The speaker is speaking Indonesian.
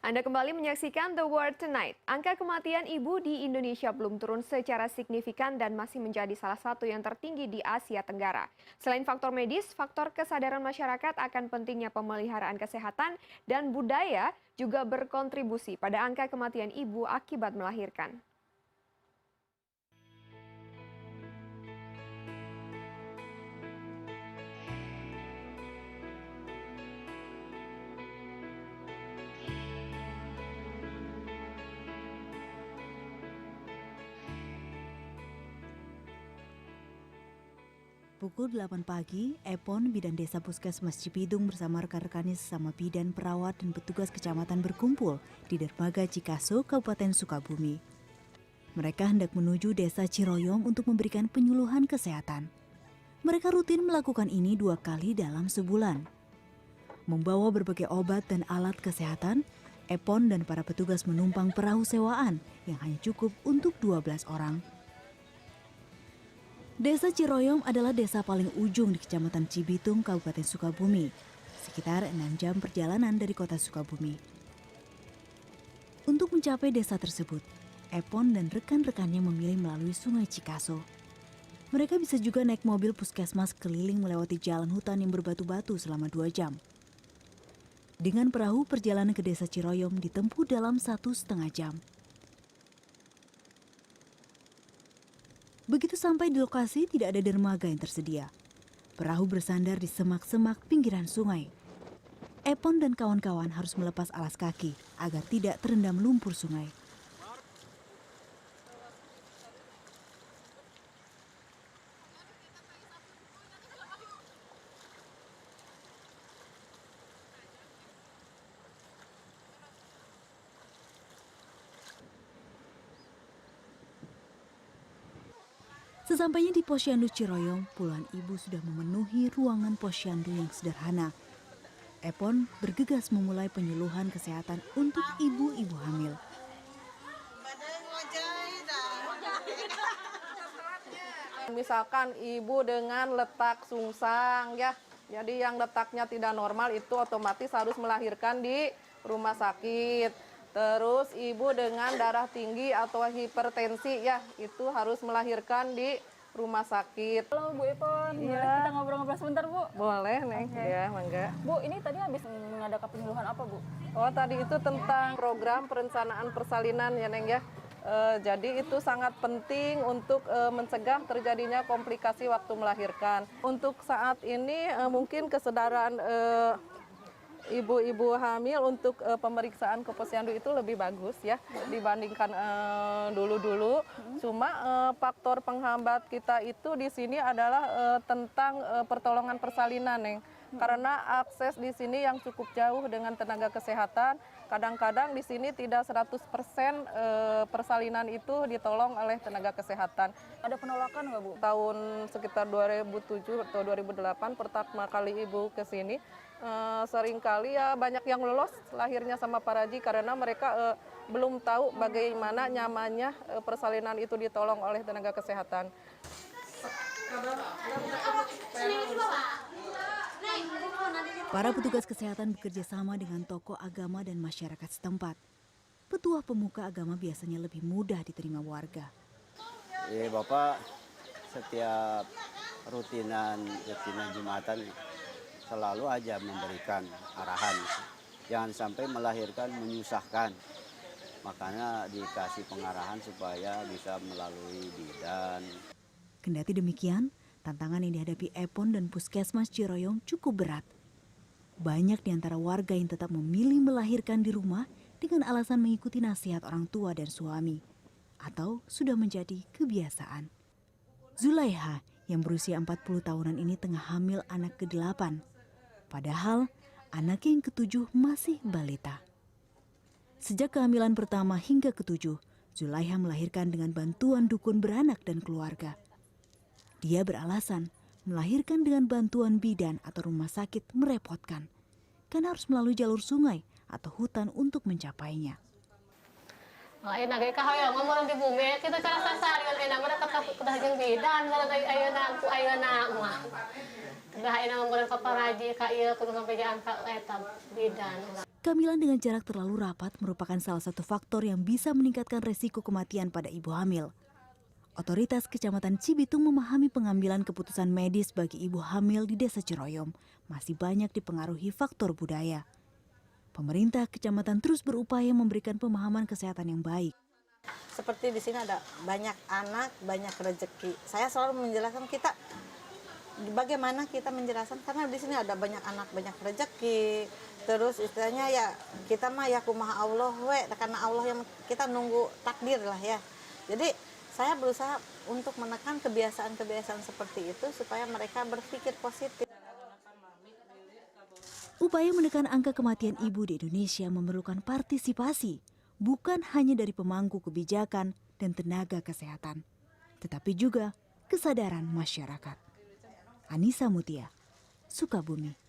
Anda kembali menyaksikan The World Tonight. Angka kematian ibu di Indonesia belum turun secara signifikan dan masih menjadi salah satu yang tertinggi di Asia Tenggara. Selain faktor medis, faktor kesadaran masyarakat akan pentingnya pemeliharaan kesehatan dan budaya juga berkontribusi pada angka kematian ibu akibat melahirkan. Pukul 8 pagi, Epon, bidan desa Puskesmas Cipidung bersama rekan-rekannya sesama bidan, perawat, dan petugas kecamatan berkumpul di dermaga Cikaso, Kabupaten Sukabumi. Mereka hendak menuju desa Ciroyom untuk memberikan penyuluhan kesehatan. Mereka rutin melakukan ini 2 kali dalam sebulan. Membawa berbagai obat dan alat kesehatan, Epon dan para petugas menumpang perahu sewaan yang hanya cukup untuk 12 orang. Desa Ciroyom adalah desa paling ujung di Kecamatan Cibitung, Kabupaten Sukabumi, sekitar 6 jam perjalanan dari kota Sukabumi. Untuk mencapai desa tersebut, Epon dan rekan-rekannya memilih melalui Sungai Cikaso. Mereka bisa juga naik mobil puskesmas keliling melewati jalan hutan yang berbatu-batu selama 2 jam. Dengan perahu, perjalanan ke desa Ciroyom ditempuh dalam 1,5 jam. Begitu sampai di lokasi, tidak ada dermaga yang tersedia. Perahu bersandar di semak-semak pinggiran sungai. Epon dan kawan-kawan harus melepas alas kaki agar tidak terendam lumpur sungai. Sesampainya di Posyandu Ciroyom, puluhan ibu sudah memenuhi ruangan posyandu yang sederhana. Epon bergegas memulai penyuluhan kesehatan untuk ibu-ibu hamil. Misalkan ibu dengan letak sungsang ya, jadi yang letaknya tidak normal itu otomatis harus melahirkan di rumah sakit. Terus ibu dengan darah tinggi atau hipertensi ya, itu harus melahirkan di rumah sakit. Halo Bu Epon, boleh Iya. kita ngobrol-ngobrol sebentar Bu? Boleh Neng, Oke. ya mangga. Bu, ini tadi habis mengadakan penyuluhan apa Bu? Oh tadi itu tentang program perencanaan persalinan ya Neng ya. Jadi itu sangat penting untuk mencegah terjadinya komplikasi waktu melahirkan. Untuk saat ini mungkin kesadaran ibu-ibu hamil untuk pemeriksaan ke posyandu itu lebih bagus ya dibandingkan dulu-dulu. Cuma faktor penghambat kita itu di sini adalah tentang pertolongan persalinan, Neng. Karena akses di sini yang cukup jauh dengan tenaga kesehatan, kadang-kadang di sini tidak 100% persalinan itu ditolong oleh tenaga kesehatan. Ada penolakan nggak Bu? Tahun sekitar 2007 atau 2008 pertama kali ibu ke sini, seringkali ya banyak yang lolos lahirnya sama Paraji karena mereka belum tahu bagaimana nyamannya persalinan itu ditolong oleh tenaga kesehatan. Para petugas kesehatan bekerja sama dengan tokoh agama dan masyarakat setempat. Petuah pemuka agama biasanya lebih mudah diterima warga. Bapak setiap rutinan Jumatan selalu aja memberikan arahan. Jangan sampai melahirkan menyusahkan. Makanya dikasih pengarahan supaya bisa melalui bidan. Kendati demikian, tantangan yang dihadapi Epon dan Puskesmas Ciroyom cukup berat. Banyak di antara warga yang tetap memilih melahirkan di rumah dengan alasan mengikuti nasihat orang tua dan suami. Atau sudah menjadi kebiasaan. Zulaiha yang berusia 40 tahunan ini tengah hamil anak ke-8. Padahal anaknya yang ke-7 masih balita. Sejak kehamilan pertama hingga ke-7, Zulaiha melahirkan dengan bantuan dukun beranak dan keluarga. Dia beralasan melahirkan dengan bantuan bidan atau rumah sakit merepotkan, karena harus melalui jalur sungai atau hutan untuk mencapainya. Enak kayak kaya ngomong di bumi kita cara sasar enak mereka kedah jeung bidan ayeuna mah. Tengah enak ngomong ka Paraji ka ieu kudu sampai ka eta bidan. Kehamilan dengan jarak terlalu rapat merupakan salah satu faktor yang bisa meningkatkan resiko kematian pada ibu hamil. Otoritas Kecamatan Cibitung memahami pengambilan keputusan medis bagi ibu hamil di Desa Ciroyom masih banyak dipengaruhi faktor budaya. Pemerintah kecamatan terus berupaya memberikan pemahaman kesehatan yang baik. Seperti di sini ada banyak anak, banyak rezeki. Saya selalu menjelaskan bagaimana kita menjelaskan, karena di sini ada banyak anak, banyak rezeki. Terus istilahnya ya kita mah ya kumaha Allah karena Allah yang kita nunggu takdir lah ya. Jadi saya berusaha untuk menekan kebiasaan-kebiasaan seperti itu supaya mereka berpikir positif. Upaya menekan angka kematian ibu di Indonesia memerlukan partisipasi, bukan hanya dari pemangku kebijakan dan tenaga kesehatan, tetapi juga kesadaran masyarakat. Anissa Mutia, Sukabumi.